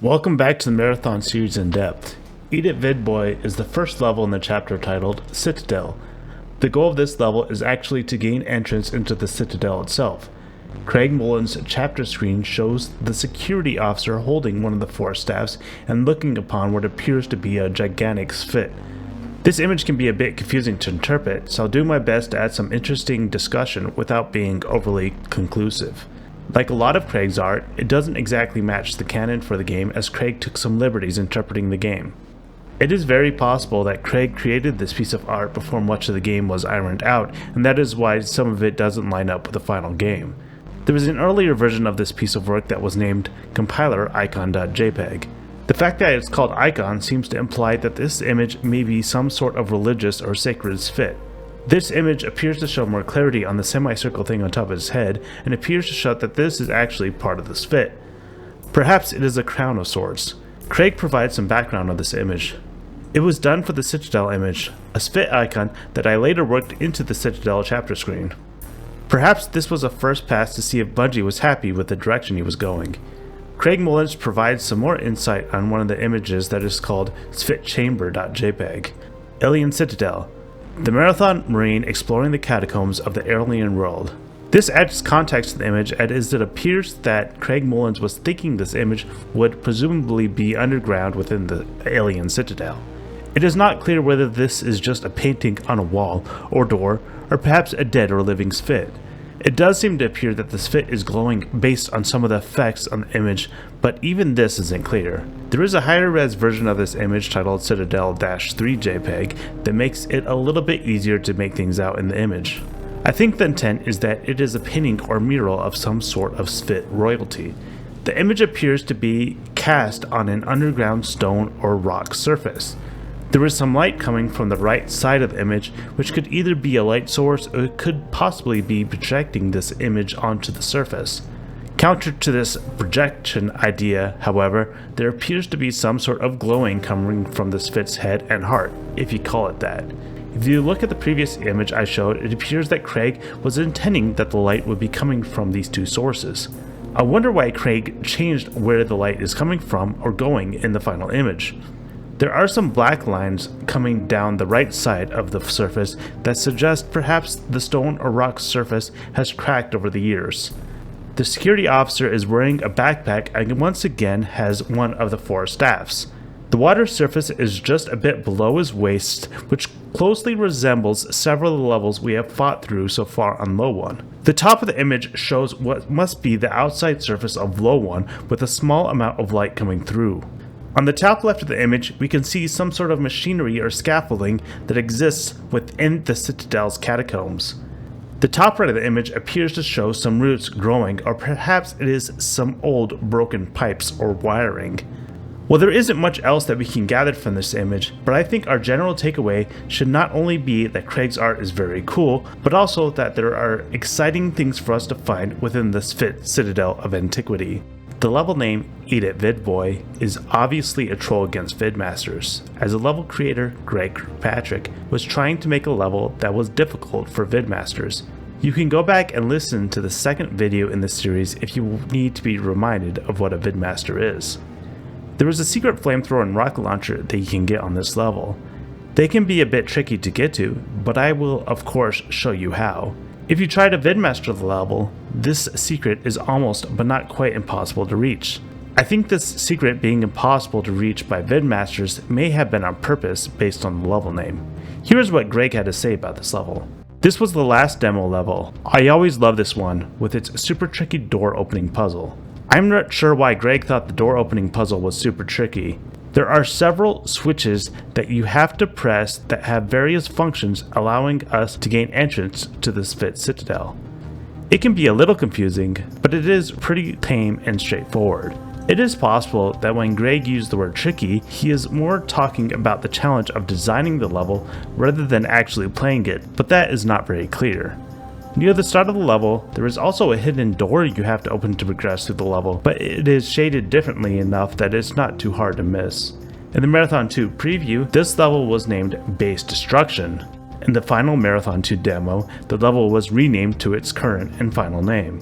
Welcome back to the Marathon series in depth. Eat It Vidboy is the first level in the chapter titled Citadel. The goal of this level is actually to gain entrance into the Citadel itself. Craig Mullen's chapter screen shows the security officer holding one of the four staffs and looking upon what appears to be a gigantic spit. This image can be a bit confusing to interpret, so I'll do my best to add some interesting discussion without being overly conclusive. Like a lot of Craig's art, it doesn't exactly match the canon for the game, as Craig took some liberties interpreting the game. It is very possible that Craig created this piece of art before much of the game was ironed out, and that is why some of it doesn't line up with the final game. There was an earlier version of this piece of work that was named compiler icon.jpg. The fact that it's called icon seems to imply that this image may be some sort of religious or sacred spit. This image appears to show more clarity on the semicircle thing on top of his head, and appears to show that this is actually part of the spit. Perhaps it is a crown of sorts. Craig provides some background on this image. It was done for the Citadel image, a spit icon that I later worked into the Citadel chapter screen. Perhaps this was a first pass to see if Bungie was happy with the direction he was going. Craig Mullins provides some more insight on one of the images that is called spitchamber.jpg. Alien Citadel. The Marathon Marine exploring the catacombs of the alien world. This adds context to the image, as it appears that Craig Mullins was thinking this image would presumably be underground within the alien citadel. It is not clear whether this is just a painting on a wall or door, or perhaps a dead or living spit. It does seem to appear that the spit is glowing based on some of the effects on the image, but even this isn't clear. There is a higher res version of this image titled Citadel-3 JPEG that makes it a little bit easier to make things out in the image. I think the intent is that it is a painting or mural of some sort of spit royalty. The image appears to be cast on an underground stone or rock surface. There is some light coming from the right side of the image, which could either be a light source or it could possibly be projecting this image onto the surface. Counter to this projection idea, however, there appears to be some sort of glowing coming from the spit's head and heart, if you call it that. If you look at the previous image I showed, it appears that Craig was intending that the light would be coming from these two sources. I wonder why Craig changed where the light is coming from or going in the final image. There are some black lines coming down the right side of the surface that suggest perhaps the stone or rock surface has cracked over the years. The security officer is wearing a backpack and once again has one of the four staffs. The water surface is just a bit below his waist, which closely resembles several of the levels we have fought through so far on Low 1. The top of the image shows what must be the outside surface of Low 1 with a small amount of light coming through. On the top left of the image, we can see some sort of machinery or scaffolding that exists within the Citadel's catacombs. The top right of the image appears to show some roots growing, or perhaps it is some old broken pipes or wiring. Well, there isn't much else that we can gather from this image, but I think our general takeaway should not only be that Craig's art is very cool, but also that there are exciting things for us to find within the Citadel of Antiquity. The level name Eat It Vidboy is obviously a troll against Vidmasters, as the level creator, Greg Kirkpatrick, was trying to make a level that was difficult for Vidmasters. You can go back and listen to the second video in this series if you need to be reminded of what a Vidmaster is. There is a secret flamethrower and rocket launcher that you can get on this level. They can be a bit tricky to get to, but I will of course show you how. If you try to Vidmaster the level, this secret is almost but not quite impossible to reach. I think this secret being impossible to reach by Vidmasters may have been on purpose based on the level name. Here's what Greg had to say about this level. This was the last demo level. I always love this one, with its super tricky door opening puzzle. I'm not sure why Greg thought the door opening puzzle was super tricky. There are several switches that you have to press that have various functions allowing us to gain entrance to the Spit Citadel. It can be a little confusing, but it is pretty tame and straightforward. It is possible that when Greg used the word tricky, he is more talking about the challenge of designing the level rather than actually playing it, but that is not very clear. Near the start of the level, there is also a hidden door you have to open to progress through the level, but it is shaded differently enough that it's not too hard to miss. In the Marathon 2 preview, this level was named Base Destruction. In the final Marathon 2 demo, the level was renamed to its current and final name.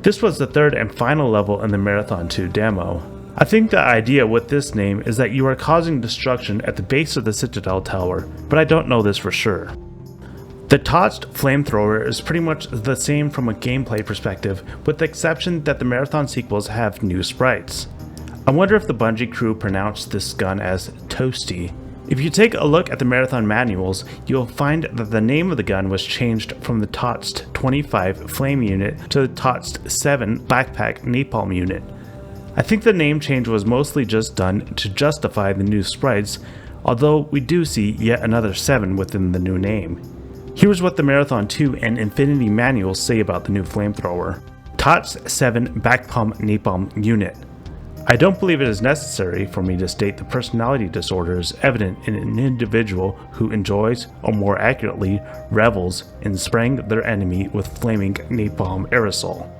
This was the third and final level in the Marathon 2 demo. I think the idea with this name is that you are causing destruction at the base of the Citadel Tower, but I don't know this for sure. The Touched Flamethrower is pretty much the same from a gameplay perspective, with the exception that the Marathon sequels have new sprites. I wonder if the Bungie crew pronounced this gun as Toasty. If you take a look at the Marathon manuals, you'll find that the name of the gun was changed from the Touched 25 Flame Unit to the Touched 7 Backpack Napalm Unit. I think the name change was mostly just done to justify the new sprites, although we do see yet another 7 within the new name. Here's what the Marathon 2 and Infinity manuals say about the new flamethrower. Touched 7 Backpump Napalm Unit. I don't believe it is necessary for me to state the personality disorders evident in an individual who enjoys, or more accurately, revels in spraying their enemy with flaming napalm aerosol.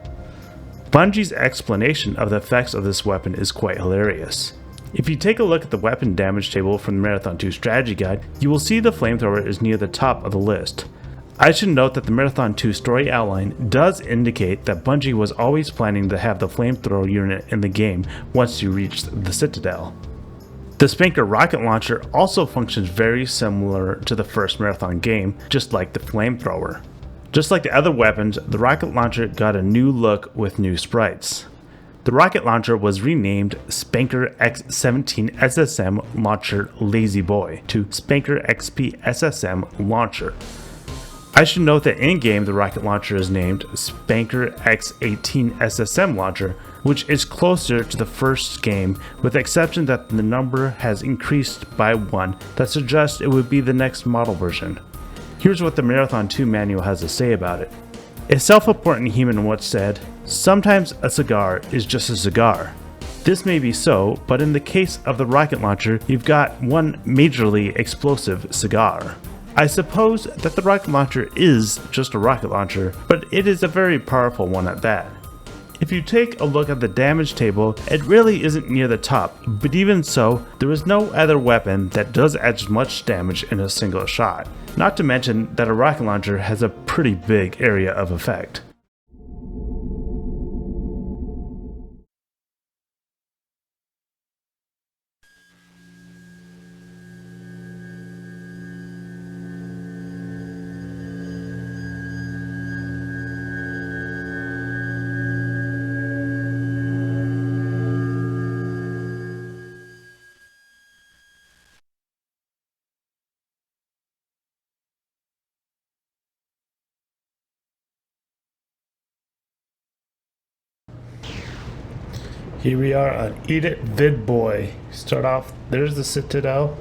Bungie's explanation of the effects of this weapon is quite hilarious. If you take a look at the weapon damage table from the Marathon 2 strategy guide, you will see the flamethrower is near the top of the list. I should note that the Marathon 2 story outline does indicate that Bungie was always planning to have the flamethrower unit in the game once you reached the Citadel. The Spanker rocket launcher also functions very similar to the first Marathon game, just like the flamethrower. Just like the other weapons, the rocket launcher got a new look with new sprites. The rocket launcher was renamed Spanker X17 SSM Launcher Lazy Boy to Spanker XP SSM Launcher. I should note that in-game the rocket launcher is named Spanker X18 SSM Launcher, which is closer to the first game, with the exception that the number has increased by 1 that suggests it would be the next model version. Here's what the Marathon 2 manual has to say about it. A self-important human once said, "Sometimes a cigar is just a cigar." This may be so, but in the case of the rocket launcher, you've got one majorly explosive cigar. I suppose that the rocket launcher is just a rocket launcher, but it is a very powerful one at that. If you take a look at the damage table, it really isn't near the top, but even so, there is no other weapon that does as much damage in a single shot. Not to mention that a rocket launcher has a pretty big area of effect. Here we are on Eat It Vidboy. Start off, there's the Citadel.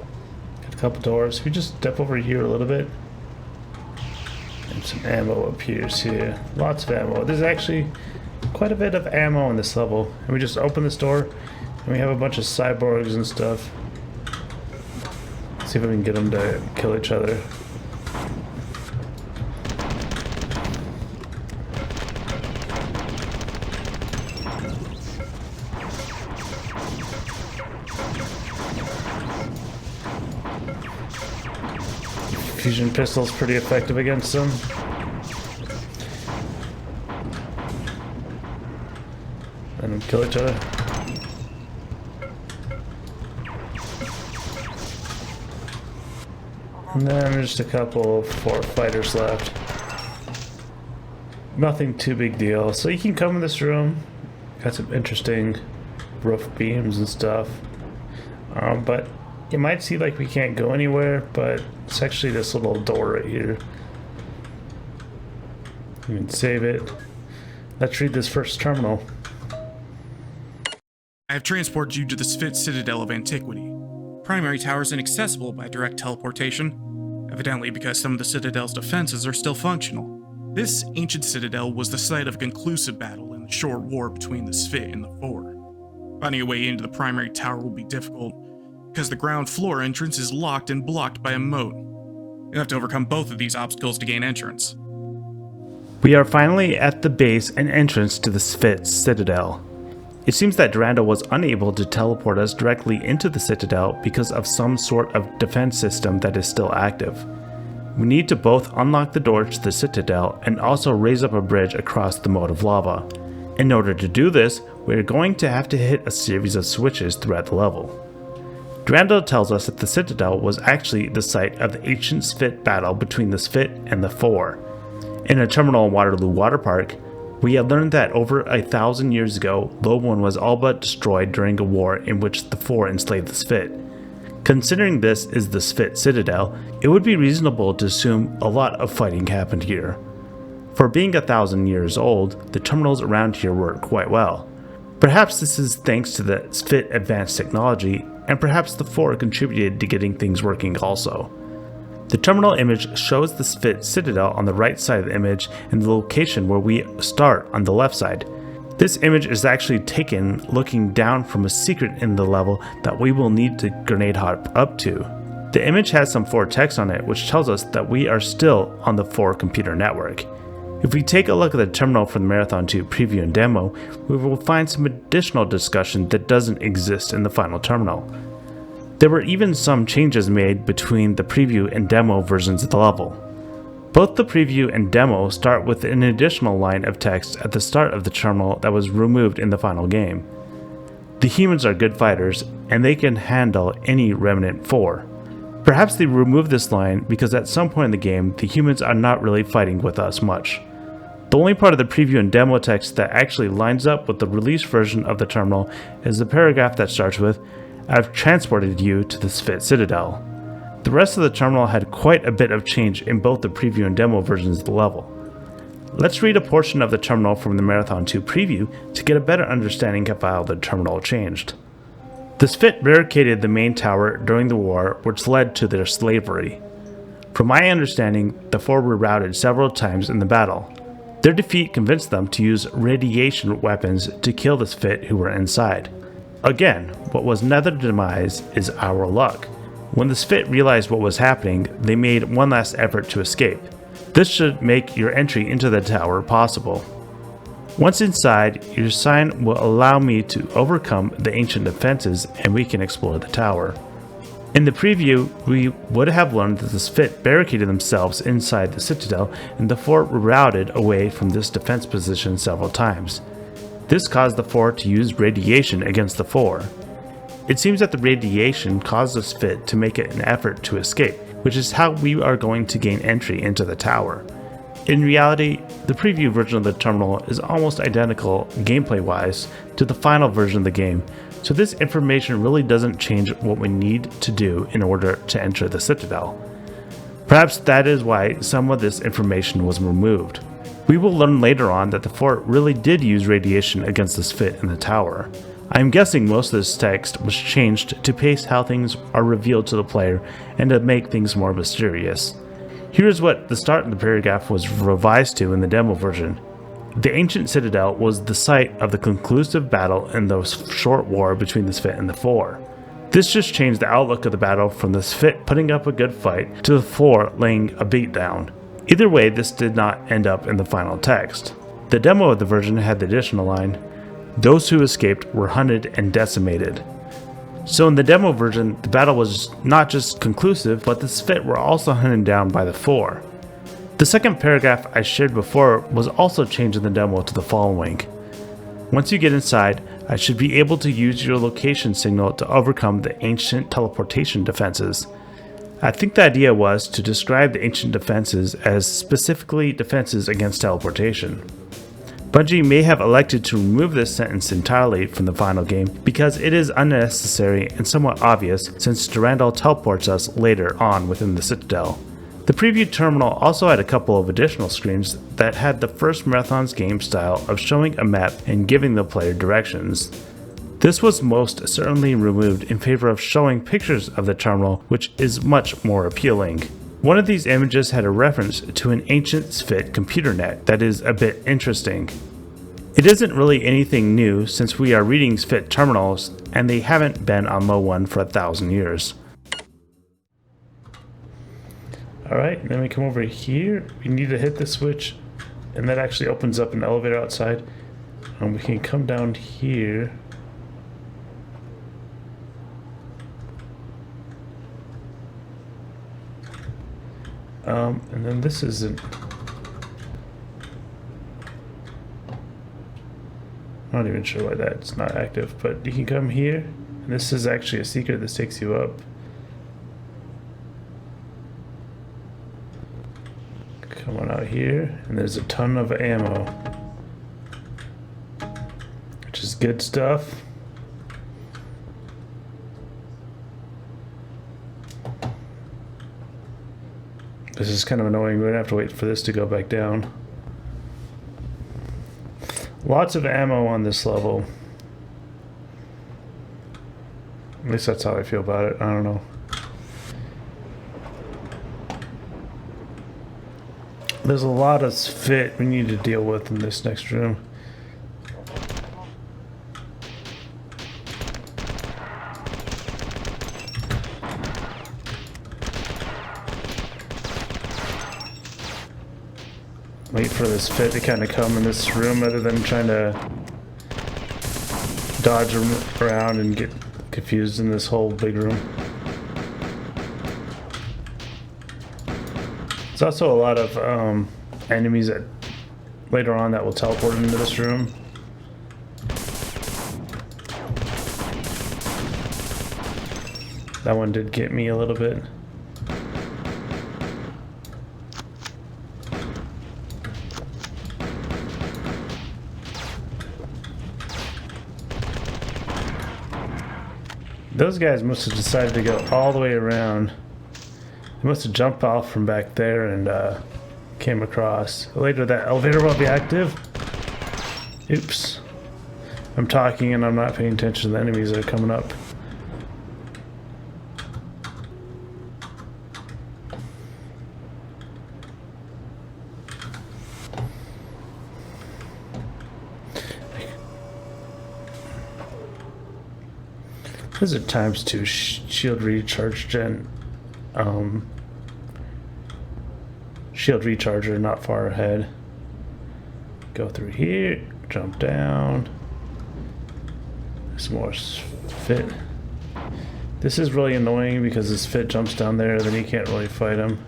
Got a couple doors. We just step over here a little bit. And some ammo appears here. Lots of ammo. There's actually quite a bit of ammo in this level. And we just open this door and we have a bunch of cyborgs and stuff. Let's see if we can get them to kill each other. Fusion pistol's pretty effective against them. Let them kill each other. And then there's just a couple 4 fighters left. Nothing too big deal. So you can come in this room. Got some interesting roof beams and stuff. But you might see like we can't go anywhere, but it's actually this little door right here. You can save it. Let's read this first terminal. I have transported you to the Sphinx Citadel of Antiquity. Primary tower is inaccessible by direct teleportation, evidently because some of the Citadel's defenses are still functional. This ancient citadel was the site of a conclusive battle in the short war between the Sphinx and the Four. Finding a way into the primary tower will be difficult, because the ground floor entrance is locked and blocked by a moat. You'll have to overcome both of these obstacles to gain entrance. We are finally at the base and entrance to the Sphinx Citadel. It seems that Durandal was unable to teleport us directly into the Citadel because of some sort of defense system that is still active. We need to both unlock the door to the Citadel and also raise up a bridge across the moat of lava. In order to do this, we're going to have to hit a series of switches throughout the level. Durandal tells us that the Citadel was actually the site of the ancient Spit battle between the Spit and the Four. In a terminal in Waterloo Water Park, we have learned that over 1,000 years ago, Low One was all but destroyed during a war in which the Four enslaved the Spit. Considering this is the Spit Citadel, it would be reasonable to assume a lot of fighting happened here. For being 1,000 years old, the terminals around here work quite well. Perhaps this is thanks to the Spit advanced technology, and perhaps the Four contributed to getting things working also. The terminal image shows the Spit Citadel on the right side of the image and the location where we start on the left side. This image is actually taken looking down from a secret in the level that we will need to grenade hop up to. The image has some Four text on it, which tells us that we are still on the Four computer network. If we take a look at the terminal from the Marathon 2 preview and demo, we will find some additional discussion that doesn't exist in the final terminal. There were even some changes made between the preview and demo versions of the level. Both the preview and demo start with an additional line of text at the start of the terminal that was removed in the final game. The humans are good fighters, and they can handle any remnant Four. Perhaps they removed this line because at some point in the game, the humans are not really fighting with us much. The only part of the preview and demo text that actually lines up with the release version of the terminal is the paragraph that starts with, "I've transported you to the Spit Citadel." The rest of the terminal had quite a bit of change in both the preview and demo versions of the level. Let's read a portion of the terminal from the Marathon 2 preview to get a better understanding of how the terminal changed. The Spit barricaded the main tower during the war, which led to their slavery. From my understanding, the Four were routed several times in the battle. Their defeat convinced them to use radiation weapons to kill the Spit who were inside. Again, what was another demise is our luck. When the Spit realized what was happening, they made one last effort to escape. This should make your entry into the tower possible. Once inside, your sign will allow me to overcome the ancient defenses and we can explore the tower. In the preview, we would have learned that the Spit barricaded themselves inside the Citadel and the Four were routed away from this defense position several times. This caused the Four to use radiation against the Four. It seems that the radiation caused the Spit to make an effort to escape, which is how we are going to gain entry into the tower. In reality, the preview version of the terminal is almost identical gameplay-wise to the final version of the game, so this information really doesn't change what we need to do in order to enter the Citadel. Perhaps that is why some of this information was removed. We will learn later on that the Four really did use radiation against the Spit in the tower. I am guessing most of this text was changed to pace how things are revealed to the player and to make things more mysterious. Here's what the start of the paragraph was revised to in the demo version. The ancient Citadel was the site of the conclusive battle in the short war between the Spit and the Four. This just changed the outlook of the battle from the Spit putting up a good fight to the Four laying a beat down. Either way, this did not end up in the final text. The demo of the version had the additional line, "Those who escaped were hunted and decimated." So in the demo version, the battle was not just conclusive, but the Spit were also hunted down by the Four. The second paragraph I shared before was also changed in the demo to the following. Once you get inside, I should be able to use your location signal to overcome the ancient teleportation defenses. I think the idea was to describe the ancient defenses as specifically defenses against teleportation. Bungie may have elected to remove this sentence entirely from the final game because it is unnecessary and somewhat obvious since Durandal teleports us later on within the Citadel. The preview terminal also had a couple of additional screens that had the first Marathon's game style of showing a map and giving the player directions. This was most certainly removed in favor of showing pictures of the terminal, which is much more appealing. One of these images had a reference to an ancient Spit computer net that is a bit interesting. It isn't really anything new since we are reading Spit terminals and they haven't been on Low One for 1,000 years. Alright, then we come over here, we need to hit the switch and that actually opens up an elevator outside. And we can come down here. And then this isn't... I'm not even sure why that's not active, but you can come here, and this is actually a secret that takes you up. Come on out here, and there's a ton of ammo, which is good stuff. This is kind of annoying. We're gonna have to wait for this to go back down. Lots of ammo on this level. At least that's how I feel about it. I don't know. There's a lot of fit we need to deal with in this next room. Wait for this fit to kind of come in this room rather than trying to dodge around and get confused in this whole big room. There's also a lot of enemies that later on that will teleport into this room. That one did get me a little bit. Those guys must have decided to go all the way around. They must have jumped off from back there and came across. Later that elevator will be active. Oops. I'm talking and I'm not paying attention to the enemies that are coming up. This is ×2 shield recharge gen. Shield recharger not far ahead. Go through here, jump down. Some more fit. This is really annoying because this fit jumps down there, then you can't really fight him.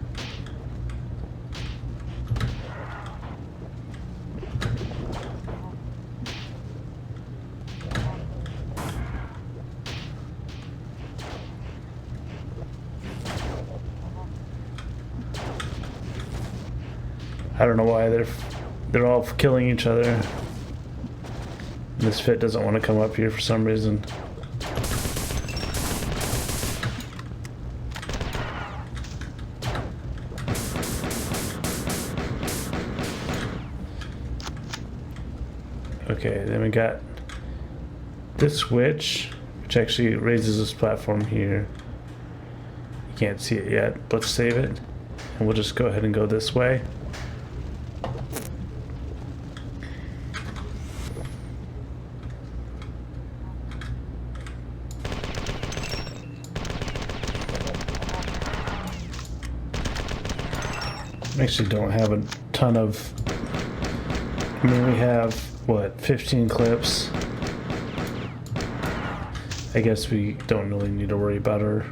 I don't know why they're all killing each other. This fit doesn't want to come up here for some reason. Okay, then we got this switch, which actually raises this platform here. You can't see it yet. Let's save it, and we'll just go ahead and go this way. Actually don't have a ton of, I mean we have what, 15 clips. I guess we don't really need to worry about our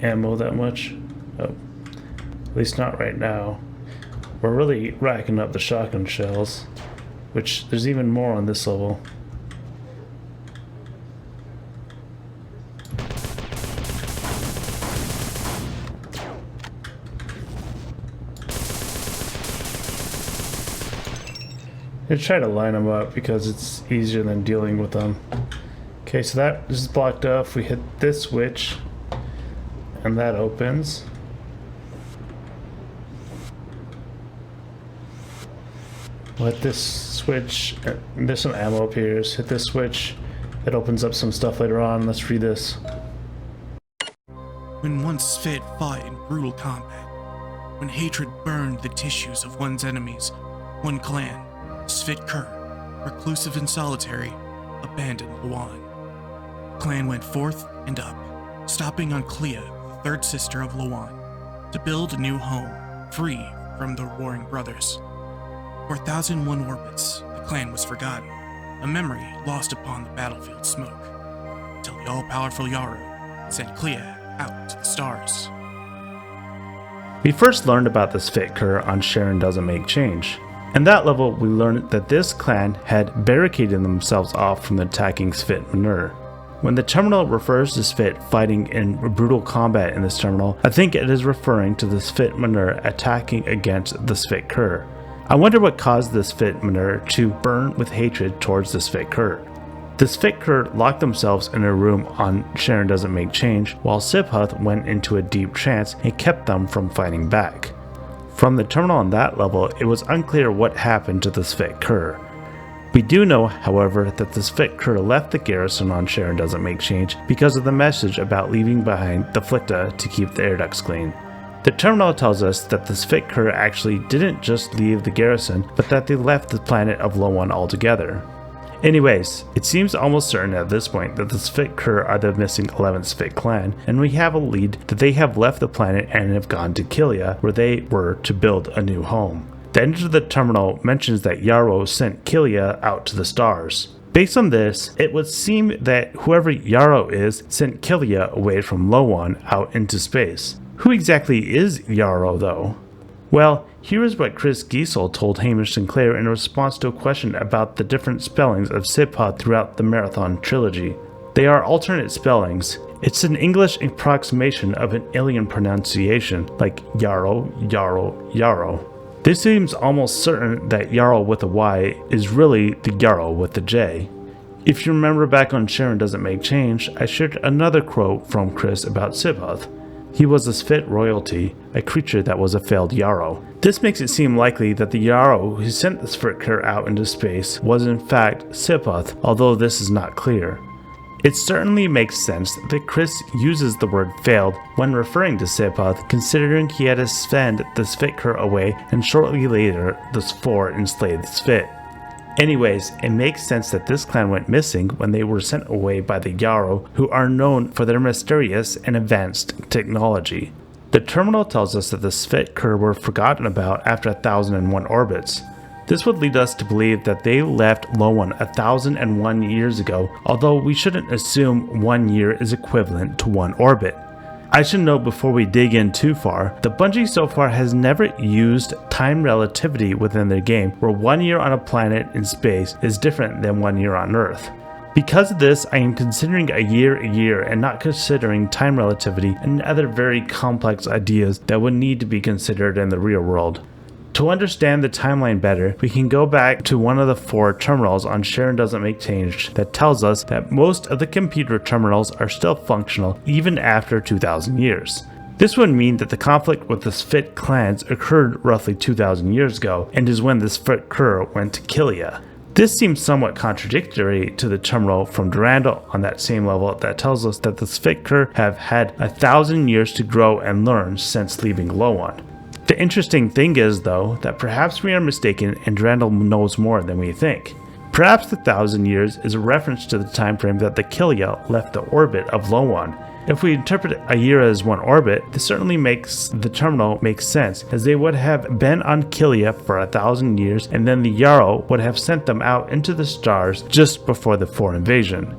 ammo that much. Oh, at least not right now. We're really racking up the shotgun shells, which there's even more on this level. I try to line them up because it's easier than dealing with them. Okay, so that is blocked off. We hit this switch and that opens. Let this switch, there's some ammo appears. Hit this switch, it opens up some stuff later on. Let's read this. When once fit fought in brutal combat, when hatred burned the tissues of one's enemies, one clan, Svit Kur, reclusive and solitary, abandoned Luan. The clan went forth and up, stopping on Clea, the third sister of Luan, to build a new home, free from the warring brothers. For 1001 orbits, the clan was forgotten, a memory lost upon the battlefield smoke, until the all-powerful Yaru sent Clea out to the stars. We first learned about the Svit Kur on Sharon Doesn't Make Change. In that level, we learned that this clan had barricaded themselves off from the attacking Svit Manur. When the terminal refers to Svit fighting in brutal combat in this terminal, I think it is referring to the Svit Manur attacking against the Svit Kur. I wonder what caused the Svit Manur to burn with hatred towards the Svit Kur. The Svit Kur locked themselves in a room on Sharon Doesn't Make Change, while Sibhuth went into a deep trance and kept them from fighting back. From the terminal on that level, it was unclear what happened to the Svit Kur. We do know, however, that the Svit Kur left the garrison on Sharon Doesn't Make Change because of the message about leaving behind the Flicta to keep the air ducts clean. The terminal tells us that the Svit Kur actually didn't just leave the garrison, but that they left the planet of Lowan altogether. Anyways, it seems almost certain at this point that the Svit Kur are the missing 11th Svit clan, and we have a lead that they have left the planet and have gone to Killia, where they were to build a new home. The end of the terminal mentions that Yarrow sent Killia out to the stars. Based on this, it would seem that whoever Yarrow is sent Killia away from Lowan out into space. Who exactly is Yarrow though? Well, here is what Chris Giesel told Hamish Sinclair in response to a question about the different spellings of Sibhuth throughout the Marathon Trilogy. They are alternate spellings. It's an English approximation of an alien pronunciation, like Yarrow, Yarrow, Yarrow. This seems almost certain that Yarrow with a Y is really the Yarrow with the J. If you remember back on Sharon Doesn't Make Change, I shared another quote from Chris about Sibhuth. He was a Svit royalty, a creature that was a failed Yarrow. This makes it seem likely that the Yarrow who sent the Svit Kur out into space was in fact Sibhuth, although this is not clear. It certainly makes sense that Chris uses the word failed when referring to Sibhuth, considering he had to send the Svit Kur away and shortly later the Spore enslaved Svit. Anyways, it makes sense that this clan went missing when they were sent away by the Yarrow, who are known for their mysterious and advanced technology. The terminal tells us that the Svit Kur were forgotten about after 1001 orbits. This would lead us to believe that they left Lowan 1001 years ago, although we shouldn't assume 1 year is equivalent to 1 orbit. I should note before we dig in too far, that Bungie so far has never used time relativity within their game, where 1 year on a planet in space is different than 1 year on Earth. Because of this, I am considering a year and not considering time relativity and other very complex ideas that would need to be considered in the real world. To understand the timeline better, we can go back to one of the 4 terminals on Sharon Doesn't Make Change that tells us that most of the computer terminals are still functional even after 2,000 years. This would mean that the conflict with the Svit clans occurred roughly 2,000 years ago, and is when the Svit Kur went to Killia. This seems somewhat contradictory to the terminal from Durandal on that same level that tells us that the Svit Kur have had 1,000 years to grow and learn since leaving Lowan. The interesting thing is, though, that perhaps we are mistaken and Durandal knows more than we think. Perhaps the 1,000 years is a reference to the time frame that the Killia left the orbit of Lowan. If we interpret a year as 1 orbit, this certainly makes the terminal make sense, as they would have been on Killia for 1,000 years and then the Yarrow would have sent them out into the stars just before the 4 invasion.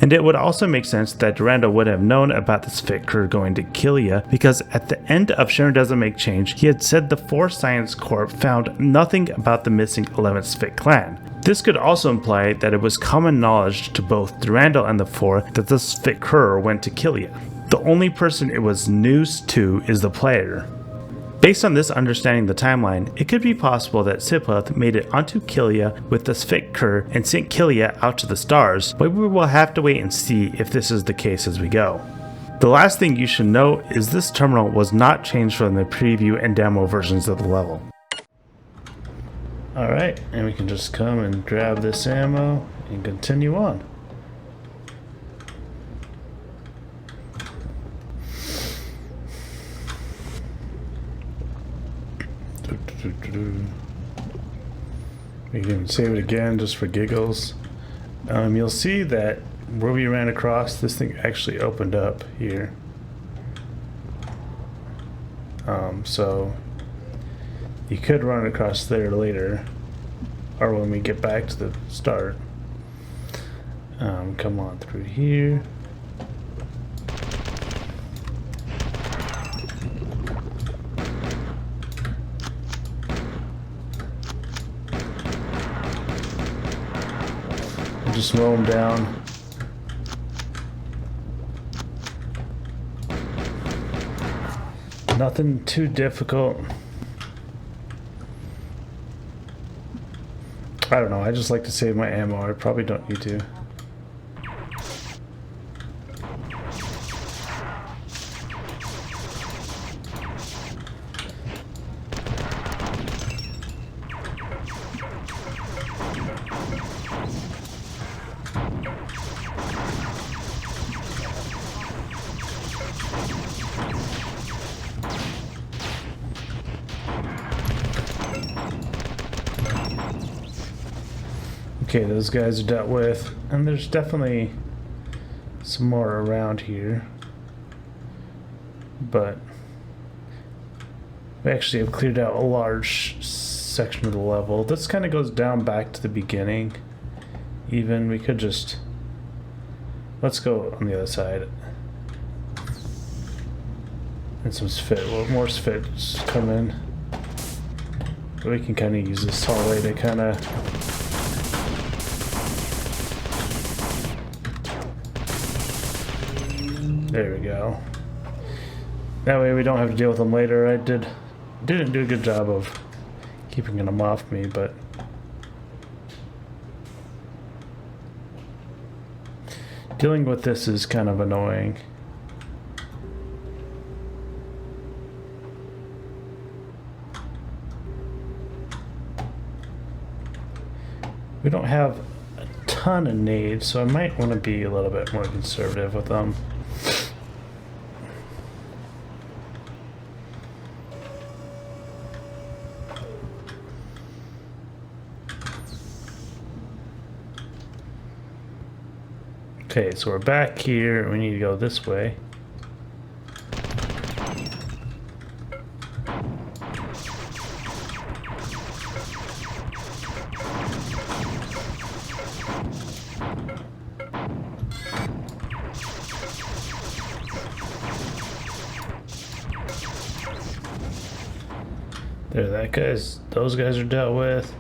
And it would also make sense that Durandal would have known about the Svit Kur going to Killia, because at the end of Sharon Doesn't Make Change, he had said the 4 Science Corps found nothing about the missing 11th Svit clan. This could also imply that it was common knowledge to both Durandal and the 4 that the Svit Kur went to Killia. The only person it was news to is the player. Based on this understanding of the timeline, it could be possible that Sibhuth made it onto Killia with the Svit Kur and sent Killia out to the stars, but we will have to wait and see if this is the case as we go. The last thing you should know is this terminal was not changed from the preview and demo versions of the level. Alright, and we can just come and grab this ammo and continue on. We can save it again just for giggles. You'll see that where we ran across, this thing actually opened up here. So you could run across there later, or when we get back to the start. Come on through here. Just mow them down. Nothing too difficult. I don't know, I just like to save my ammo. I probably don't need to. Okay, those guys are dealt with, and there's definitely some more around here, but we actually have cleared out a large section of the level. This kind of goes down back to the beginning. Even we could just, let's go on the other side. And some more spits come in. We can kind of use this hallway to kind of there we go. That way we don't have to deal with them later. I didn't do a good job of keeping them off me, but dealing with this is kind of annoying. We don't have a ton of nades, so I might want to be a little bit more conservative with them. Okay, so we're back here. We need to go this way. There, those guys are dealt with.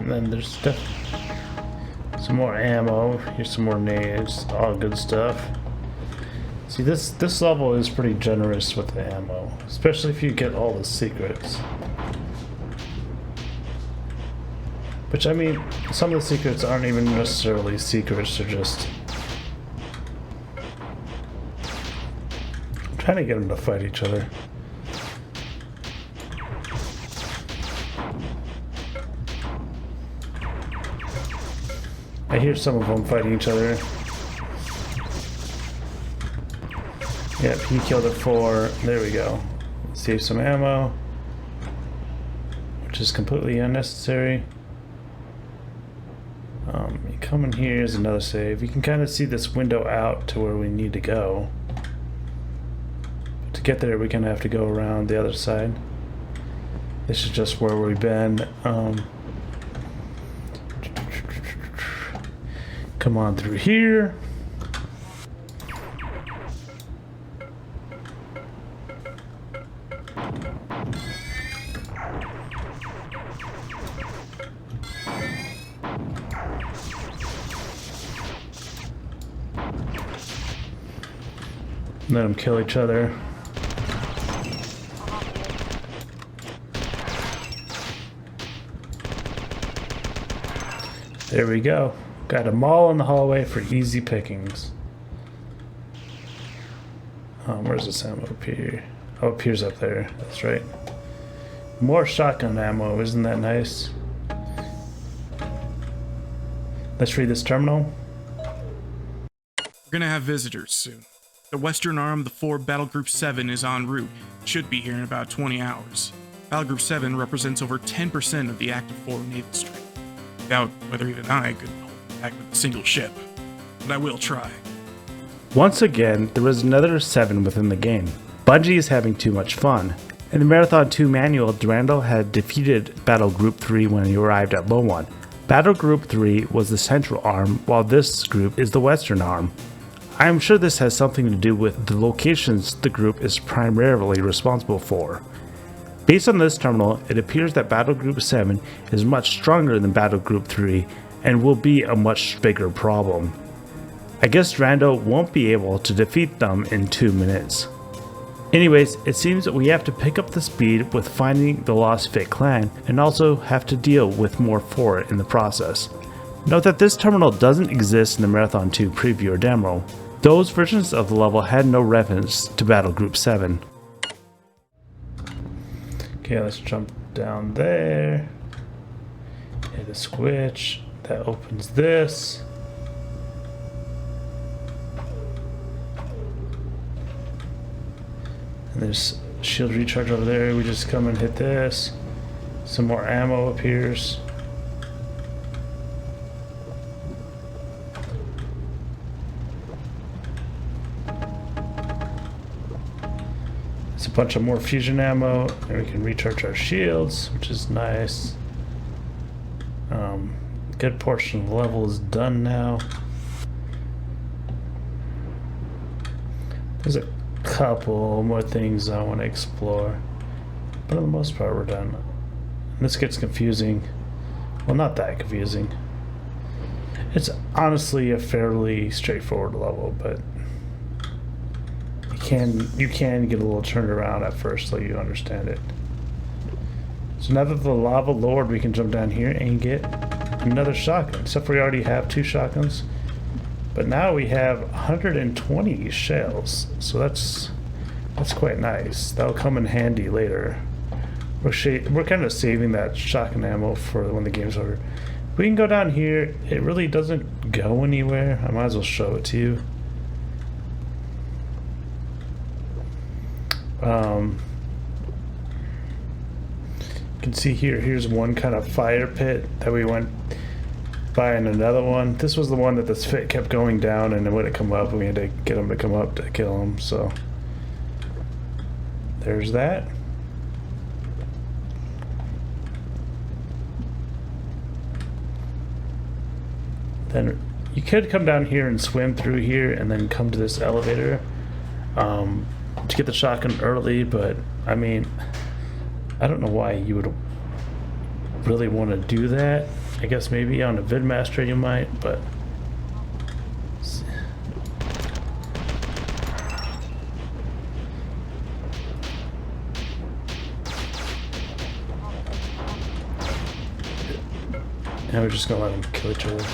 Then there's some more ammo. Here's some more nades. All good stuff. See, this level is pretty generous with the ammo, especially if you get all the secrets. Which, I mean, some of the secrets aren't even necessarily secrets, they're just I'm trying to get them to fight each other. I hear some of them fighting each other. Yep, he killed it 4. There we go. Save some ammo, which is completely unnecessary. You come in here is another save. You can kind of see this window out to where we need to go. But to get there, we kind of have to go around the other side. This is just where we've been. Come on through here. Let them kill each other. There we go. Got them all in the hallway for easy pickings. Where's this ammo up here? Oh, it appears up there. That's right. More shotgun ammo. Isn't that nice? Let's read this terminal. We're gonna have visitors soon. The western arm of the 4 Battle Group 7 is en route. Should be here in about 20 hours. Battle Group 7 represents over 10% of the active 4 naval strength. Doubt whether even I could hold back with a single ship, but I will try. Once again, there was another 7 within the game. Bungie is having too much fun. In the Marathon 2 manual, Durandal had defeated Battle Group 3 when he arrived at Low 1. Battle Group 3 was the central arm, while this group is the western arm. I am sure this has something to do with the locations the group is primarily responsible for. Based on this terminal, it appears that Battle Group 7 is much stronger than Battle Group 3, and will be a much bigger problem. I guess Durandal won't be able to defeat them in 2 minutes. Anyways, it seems that we have to pick up the speed with finding the Lost Fit clan and also have to deal with more for it in the process. Note that this terminal doesn't exist in the Marathon 2 preview or demo. Those versions of the level had no reference to Battle Group 7. Okay, let's jump down there. Hit a switch. That opens this. And there's shield recharge over there. We just come and hit this. Some more ammo appears. There's a bunch of more fusion ammo, and we can recharge our shields, which is nice. Good portion of the level is done now. There's a couple more things I want to explore, but for the most part we're done. And this gets confusing. Well, not that confusing. It's honestly a fairly straightforward level, but you can get a little turned around at first so you understand it. So now that the lava lowered, we can jump down here and get another shotgun, except for we already have 2 shotguns. But now we have 120 shells, so that's quite nice. That'll come in handy later. We're kind of saving that shotgun ammo for when the game's over. We can go down here. It really doesn't go anywhere. I might as well show it to you. You can see here's one kind of fire pit that we went by, and another one. This was the one that this fit kept going down, and it wouldn't come up, and we had to get him to come up to kill him. So there's that. Then you could come down here and swim through here and then come to this elevator to get the shotgun early, but I mean, I don't know why you would really want to do that. I guess maybe on a VidMaster you might, but now we're just gonna let them kill each other.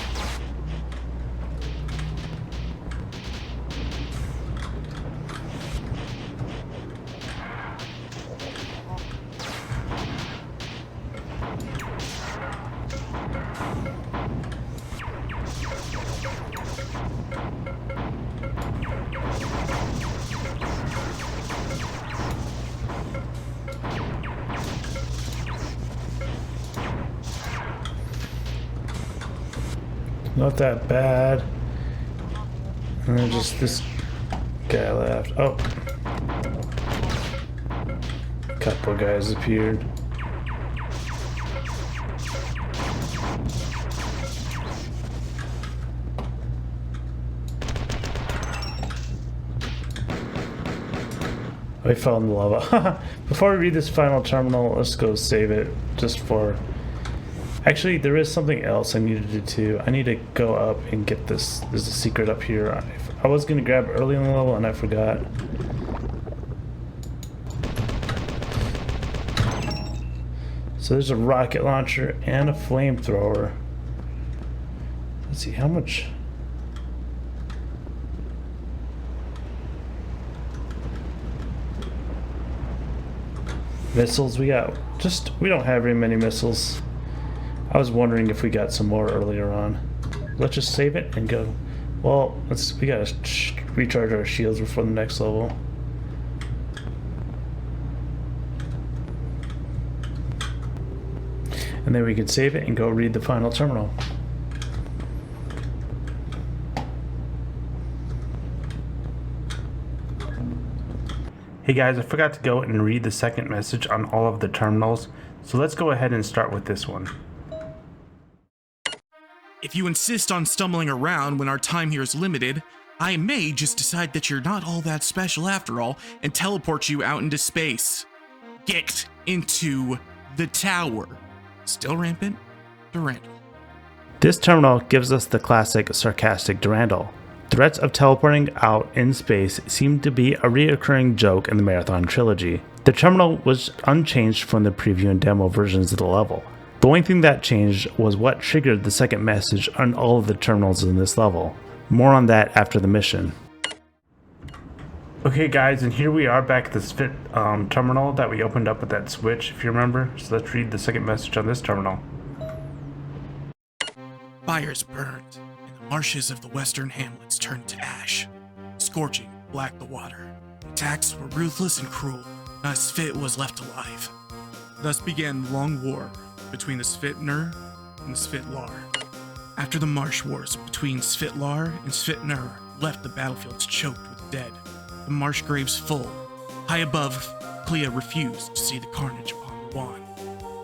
Not that bad. And then just this guy left. Oh. A couple guys appeared. I fell in the lava. Before we read this final terminal, let's go save it just for... Actually, there is something else I need to do too. I need to go up and get this. There's a secret up here. I was going to grab early in the level and I forgot. So there's a rocket launcher and a flamethrower. Let's see, how much... missiles we got. We don't have very many missiles. I was wondering if we got some more earlier on. Let's just save it and go. Well, we gotta recharge our shields before the next level. And then we can save it and go read the final terminal. Hey guys, I forgot to go and read the second message on all of the terminals, so let's go ahead and start with this one. If you insist on stumbling around when our time here is limited, I may just decide that you're not all that special after all and teleport you out into space. Get into the tower. Still rampant, Durandal. This terminal gives us the classic sarcastic Durandal. Threats of teleporting out in space seem to be a reoccurring joke in the Marathon Trilogy. The terminal was unchanged from the preview and demo versions of the level. The only thing that changed was what triggered the second message on all of the terminals in this level. More on that after the mission. Okay guys, and here we are back at this fit terminal that we opened up with that switch, if you remember. So let's read the second message on this terminal. Fires burned, and the marshes of the western hamlets turned to ash. Scorching black the water. Attacks were ruthless and cruel. Not a Svit was left alive. Thus began the long war between the Svitner and the Svitlar. After the marsh wars between Svitlar and Svitner left the battlefields choked with dead, the marsh graves full. High above, Clea refused to see the carnage upon the lawn.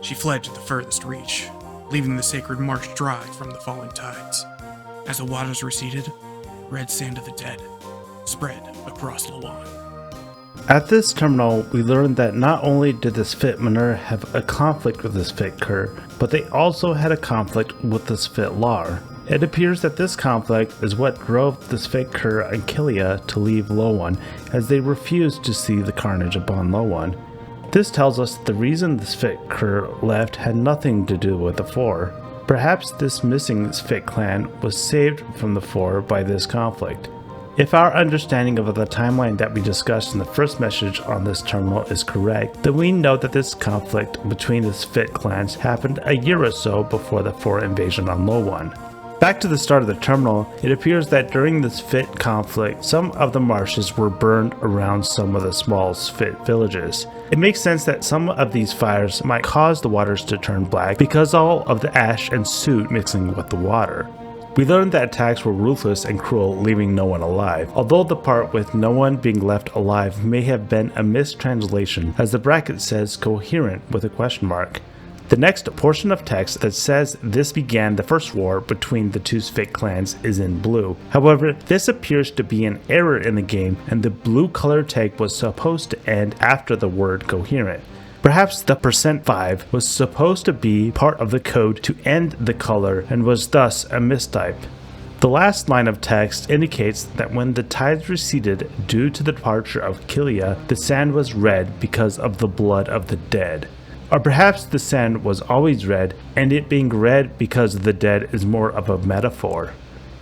She fled to the furthest reach, leaving the sacred marsh dry from the falling tides. As the waters receded, red sand of the dead spread across the lawn. At this terminal, we learned that not only did the Svitmanur have a conflict with the Svitkur, but they also had a conflict with the Svitlar. It appears that this conflict is what drove the Svitkur and Killia to leave Lowan, as they refused to see the carnage upon Lowan. This tells us the reason the Svitkur left had nothing to do with the Four. Perhaps this missing Svit clan was saved from the Four by this conflict. If our understanding of the timeline that we discussed in the first message on this terminal is correct, then we know that this conflict between the Svit clans happened a year or so before the Four invasion on Lowan. Back to the start of the terminal, it appears that during this Svit conflict, some of the marshes were burned around some of the small Svit villages. It makes sense that some of these fires might cause the waters to turn black because all of the ash and soot mixing with the water. We learned that attacks were ruthless and cruel, leaving no one alive, although the part with no one being left alive may have been a mistranslation, as the bracket says coherent with a question mark. The next portion of text that says this began the first war between the two Svit clans is in blue. However, this appears to be an error in the game, and the blue color tag was supposed to end after the word coherent. Perhaps the %5 was supposed to be part of the code to end the color and was thus a mistype. The last line of text indicates that when the tides receded due to the departure of Killia, the sand was red because of the blood of the dead. Or perhaps the sand was always red, and it being red because of the dead is more of a metaphor.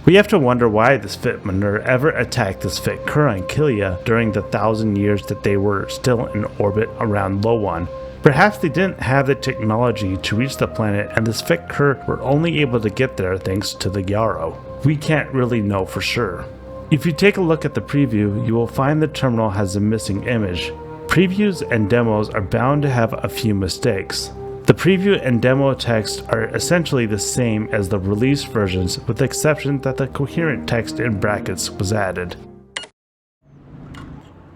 We have to wonder why the Svitmanur ever attacked the Svitkur and Killia during the 1,000 years that they were still in orbit around Lowan. Perhaps they didn't have the technology to reach the planet and the Svitkur were only able to get there thanks to the Yarrow. We can't really know for sure. If you take a look at the preview, you will find the terminal has a missing image. Previews and demos are bound to have a few mistakes. The preview and demo text are essentially the same as the release versions, with the exception that the coherent text in brackets was added.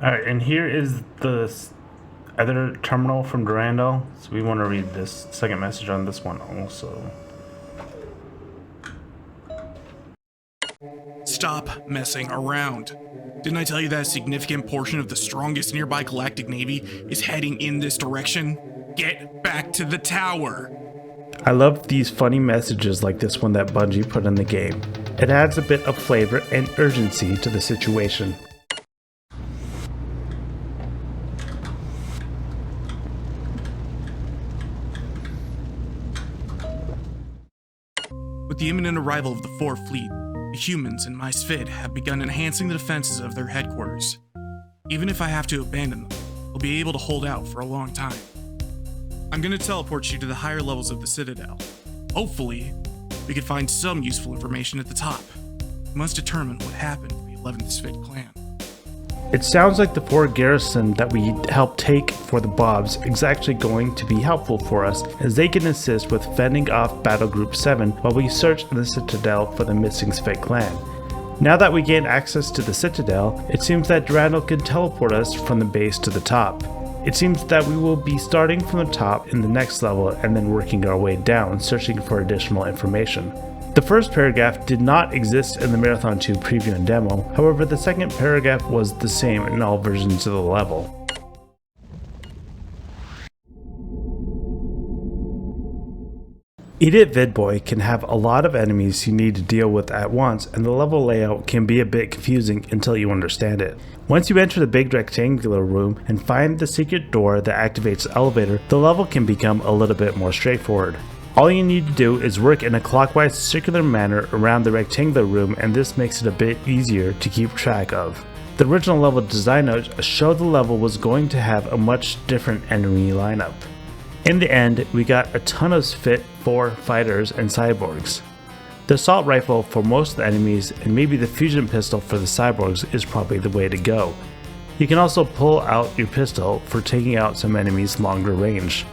Alright, and here is the other terminal from Durandal, so we want to read this second message on this one also. Stop messing around. Didn't I tell you that a significant portion of the strongest nearby galactic navy is heading in this direction? Get back to the tower! I love these funny messages like this one that Bungie put in the game. It adds a bit of flavor and urgency to the situation. With the imminent arrival of the Four Fleet, the humans in my Svit have begun enhancing the defenses of their headquarters. Even if I have to abandon them, they'll be able to hold out for a long time. I'm gonna teleport you to the higher levels of the Citadel. Hopefully, we can find some useful information at the top. We must determine what happened to the 11th Svit clan. It sounds like the Four garrison that we helped take for the Bobs is actually going to be helpful for us, as they can assist with fending off Battle Group 7 while we search in the Citadel for the missing Svit clan. Now that we gain access to the Citadel, it seems that Durandal can teleport us from the base to the top. It seems that we will be starting from the top in the next level and then working our way down, searching for additional information. The first paragraph did not exist in the Marathon 2 preview and demo, however the second paragraph was the same in all versions of the level. Eat It Vidboy can have a lot of enemies you need to deal with at once, and the level layout can be a bit confusing until you understand it. Once you enter the big rectangular room and find the secret door that activates the elevator, the level can become a little bit more straightforward. All you need to do is work in a clockwise circular manner around the rectangular room, and this makes it a bit easier to keep track of. The original level design notes showed the level was going to have a much different enemy lineup. In the end, we got a ton of Fit 4 fighters and cyborgs. The assault rifle for most of the enemies and maybe the fusion pistol for the cyborgs is probably the way to go. You can also pull out your pistol for taking out some enemies longer range.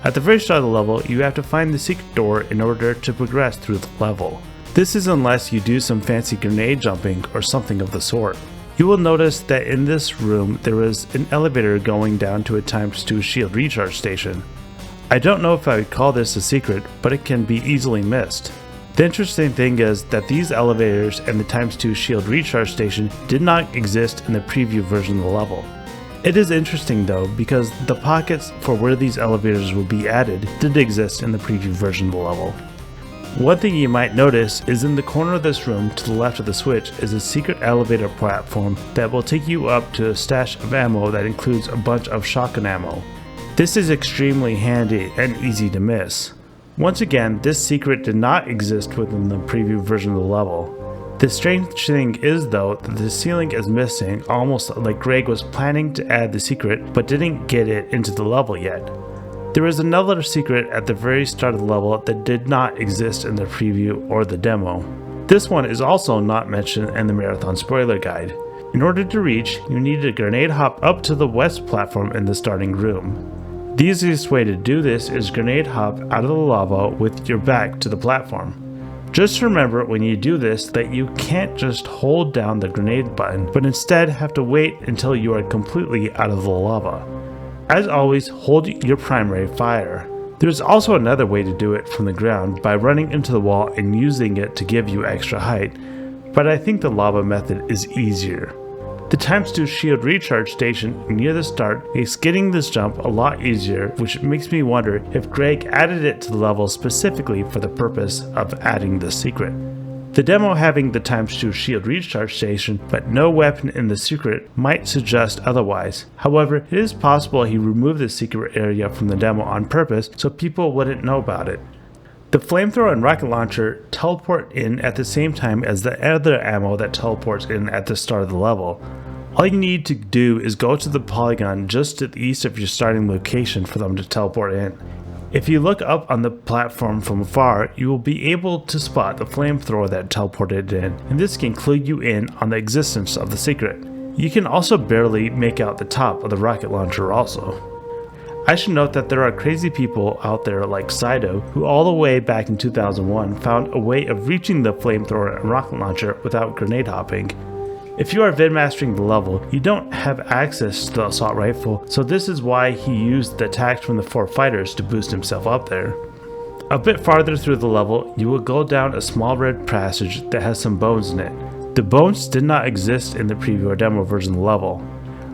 At the very start of the level, you have to find the secret door in order to progress through the level. This is unless you do some fancy grenade jumping or something of the sort. You will notice that in this room there is an elevator going down to a ×2 shield recharge station. I don't know if I would call this a secret, but it can be easily missed. The interesting thing is that these elevators and the ×2 shield recharge station did not exist in the preview version of the level. It is interesting though, because the pockets for where these elevators will be added did exist in the preview version of the level. One thing you might notice is in the corner of this room to the left of the switch is a secret elevator platform that will take you up to a stash of ammo that includes a bunch of shotgun ammo. This is extremely handy and easy to miss. Once again, this secret did not exist within the preview version of the level. The strange thing is though that the ceiling is missing, almost like Greg was planning to add the secret but didn't get it into the level yet. There is another secret at the very start of the level that did not exist in the preview or the demo. This one is also not mentioned in the Marathon spoiler guide. In order to reach, you need to grenade hop up to the west platform in the starting room. The easiest way to do this is grenade hop out of the lava with your back to the platform. Just remember when you do this that you can't just hold down the grenade button, but instead have to wait until you are completely out of the lava. As always, hold your primary fire. There's also another way to do it from the ground by running into the wall and using it to give you extra height, but I think the lava method is easier. The ×2 shield recharge station near the start makes getting this jump a lot easier, which makes me wonder if Greg added it to the level specifically for the purpose of adding the secret. The demo having the ×2 shield recharge station but no weapon in the secret might suggest otherwise. However, it is possible he removed the secret area from the demo on purpose so people wouldn't know about it. The flamethrower and rocket launcher teleport in at the same time as the other ammo that teleports in at the start of the level. All you need to do is go to the polygon just to the east of your starting location for them to teleport in. If you look up on the platform from afar, you will be able to spot the flamethrower that teleported in, and this can clue you in on the existence of the secret. You can also barely make out the top of the rocket launcher also. I should note that there are crazy people out there like Sido who all the way back in 2001 found a way of reaching the flamethrower and rocket launcher without grenade hopping. If you are vidmastering the level, you don't have access to the assault rifle, so this is why he used the attacks from the 4 fighters to boost himself up there. A bit farther through the level, you will go down a small red passage that has some bones in it. The bones did not exist in the preview or demo version of the level.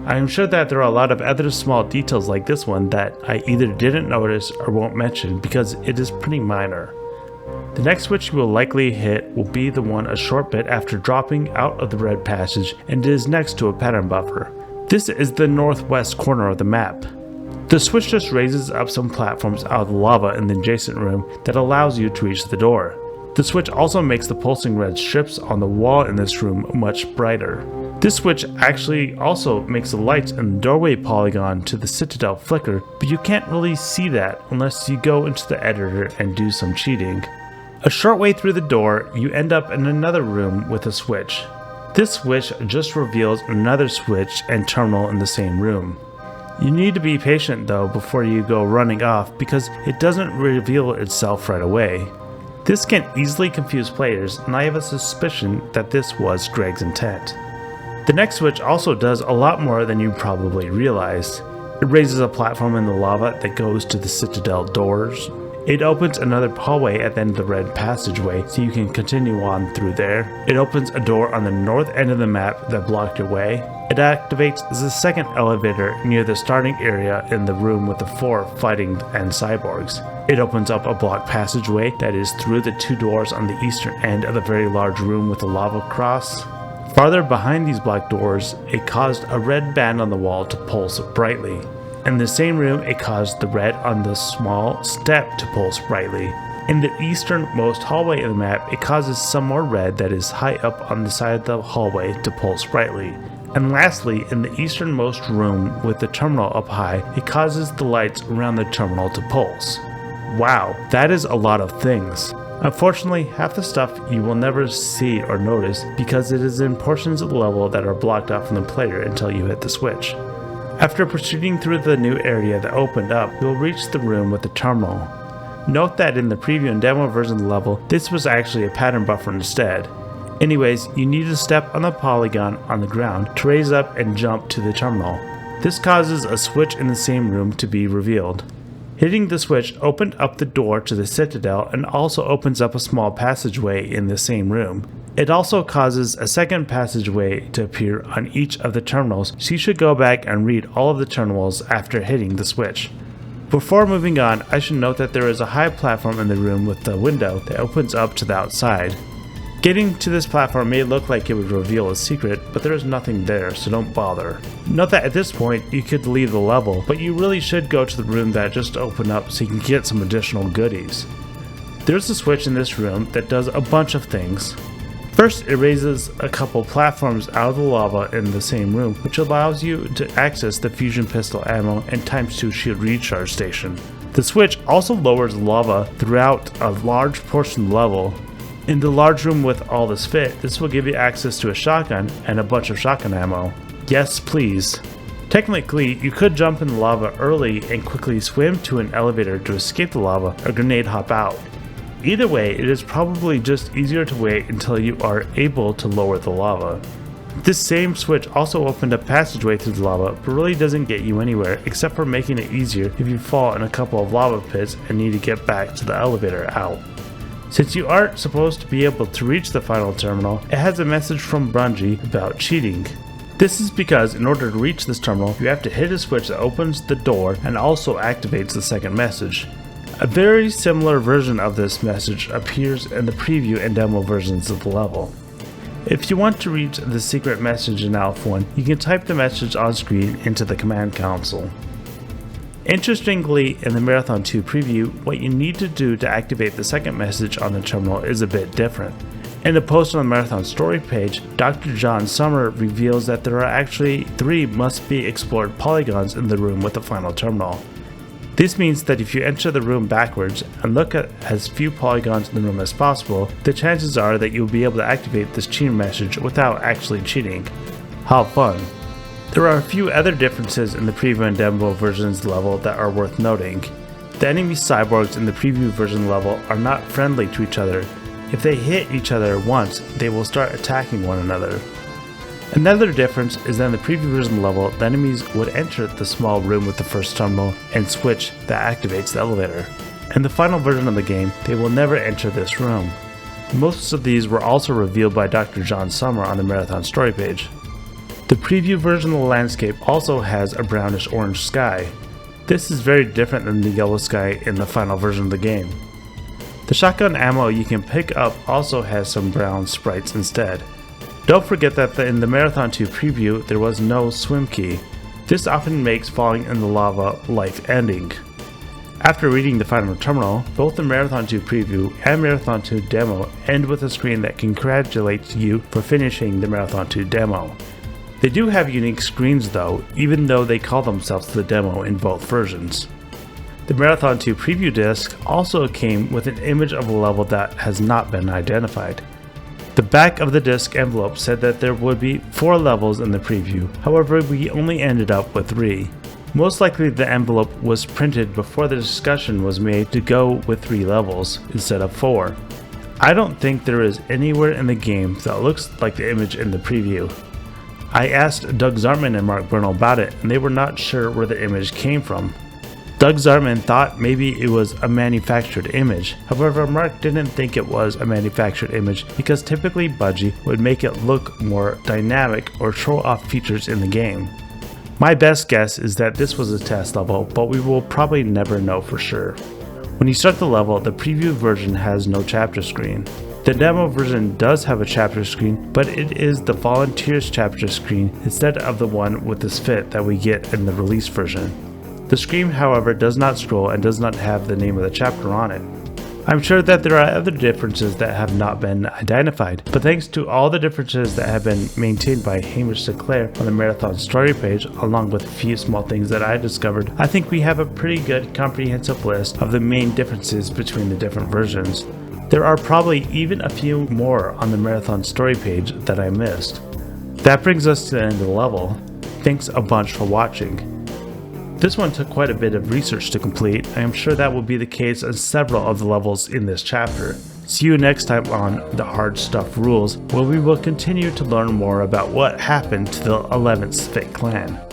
I am sure that there are a lot of other small details like this one that I either didn't notice or won't mention because it is pretty minor. The next switch you will likely hit will be the one a short bit after dropping out of the red passage, and it is next to a pattern buffer. This is the northwest corner of the map. The switch just raises up some platforms out of the lava in the adjacent room that allows you to reach the door. The switch also makes the pulsing red strips on the wall in this room much brighter. This switch actually also makes the lights in the doorway polygon to the Citadel flicker, but you can't really see that unless you go into the editor and do some cheating. A short way through the door, you end up in another room with a switch. This switch just reveals another switch and terminal in the same room. You need to be patient though before you go running off because it doesn't reveal itself right away. This can easily confuse players, and I have a suspicion that this was Greg's intent. The next switch also does a lot more than you probably realized. It raises a platform in the lava that goes to the Citadel doors. It opens another hallway at the end of the red passageway, so you can continue on through there. It opens a door on the north end of the map that blocked your way. It activates the second elevator near the starting area in the room with the 4 fighting and cyborgs. It opens up a blocked passageway that is through the 2 doors on the eastern end of the very large room with the lava cross. Farther behind these black doors, it caused a red band on the wall to pulse brightly. In the same room, it caused the red on the small step to pulse brightly. In the easternmost hallway of the map, it causes some more red that is high up on the side of the hallway to pulse brightly. And lastly, in the easternmost room with the terminal up high, it causes the lights around the terminal to pulse. Wow, that is a lot of things. Unfortunately, half the stuff you will never see or notice because it is in portions of the level that are blocked off from the player until you hit the switch. After proceeding through the new area that opened up, you will reach the room with the terminal. Note that in the preview and demo version of the level, this was actually a pattern buffer instead. Anyways, you need to step on the polygon on the ground to raise up and jump to the terminal. This causes a switch in the same room to be revealed. Hitting the switch opened up the door to the Citadel and also opens up a small passageway in the same room. It also causes a second passageway to appear on each of the terminals, so you should go back and read all of the terminals after hitting the switch. Before moving on, I should note that there is a high platform in the room with the window that opens up to the outside. Getting to this platform may look like it would reveal a secret, but there is nothing there, so don't bother. Note that at this point, you could leave the level, but you really should go to the room that just opened up so you can get some additional goodies. There's a switch in this room that does a bunch of things. First, it raises a couple platforms out of the lava in the same room, which allows you to access the fusion pistol ammo and ×2 shield recharge station. The switch also lowers lava throughout a large portion of the level. In the large room with all this fit, this will give you access to a shotgun and a bunch of shotgun ammo. Yes, please. Technically, you could jump in the lava early and quickly swim to an elevator to escape the lava or grenade hop out. Either way, it is probably just easier to wait until you are able to lower the lava. This same switch also opened a passageway through the lava, but really doesn't get you anywhere except for making it easier if you fall in a couple of lava pits and need to get back to the elevator out. Since you aren't supposed to be able to reach the final terminal, it has a message from Bungie about cheating. This is because in order to reach this terminal, you have to hit a switch that opens the door and also activates the second message. A very similar version of this message appears in the preview and demo versions of the level. If you want to reach the secret message in Alpha 1, you can type the message on screen into the command console. Interestingly, in the Marathon 2 preview, what you need to do to activate the second message on the terminal is a bit different. In a post on the Marathon story page, Dr. John Summer reveals that there are actually 3 must-be-explored polygons in the room with the final terminal. This means that if you enter the room backwards and look at as few polygons in the room as possible, the chances are that you'll be able to activate this cheat message without actually cheating. How fun! There are a few other differences in the preview and demo versions level that are worth noting. The enemy cyborgs in the preview version level are not friendly to each other. If they hit each other once, they will start attacking one another. Another difference is that in the preview version level, the enemies would enter the small room with the first terminal and switch that activates the elevator. In the final version of the game, they will never enter this room. Most of these were also revealed by Dr. John Summer on the Marathon story page. The preview version of the landscape also has a brownish orange sky. This is very different than the yellow sky in the final version of the game. The shotgun ammo you can pick up also has some brown sprites instead. Don't forget that in the Marathon 2 preview there was no swim key. This often makes falling in the lava life-ending. After reading the final terminal, both the Marathon 2 preview and Marathon 2 demo end with a screen that congratulates you for finishing the Marathon 2 demo. They do have unique screens though, even though they call themselves the demo in both versions. The Marathon 2 preview disc also came with an image of a level that has not been identified. The back of the disc envelope said that there would be 4 levels in the preview, however we only ended up with 3. Most likely the envelope was printed before the discussion was made to go with 3 levels instead of 4. I don't think there is anywhere in the game that looks like the image in the preview. I asked Doug Zartman and Mark Burnell about it and they were not sure where the image came from. Doug Zartman thought maybe it was a manufactured image. However, Mark didn't think it was a manufactured image because typically Bungie would make it look more dynamic or show off features in the game. My best guess is that this was a test level, but we will probably never know for sure. When you start the level, the preview version has no chapter screen. The demo version does have a chapter screen, but it is the Volunteers chapter screen instead of the one with this fit that we get in the release version. The screen, however, does not scroll and does not have the name of the chapter on it. I'm sure that there are other differences that have not been identified, but thanks to all the differences that have been maintained by Hamish Sinclair on the Marathon story page, along with a few small things that I discovered, I think we have a pretty good comprehensive list of the main differences between the different versions. There are probably even a few more on the Marathon story page that I missed. That brings us to the end of the level. Thanks a bunch for watching. This one took quite a bit of research to complete. I am sure that will be the case on several of the levels in this chapter. See you next time on The Hard Stuff Rules, where we will continue to learn more about what happened to the 11th Fit clan.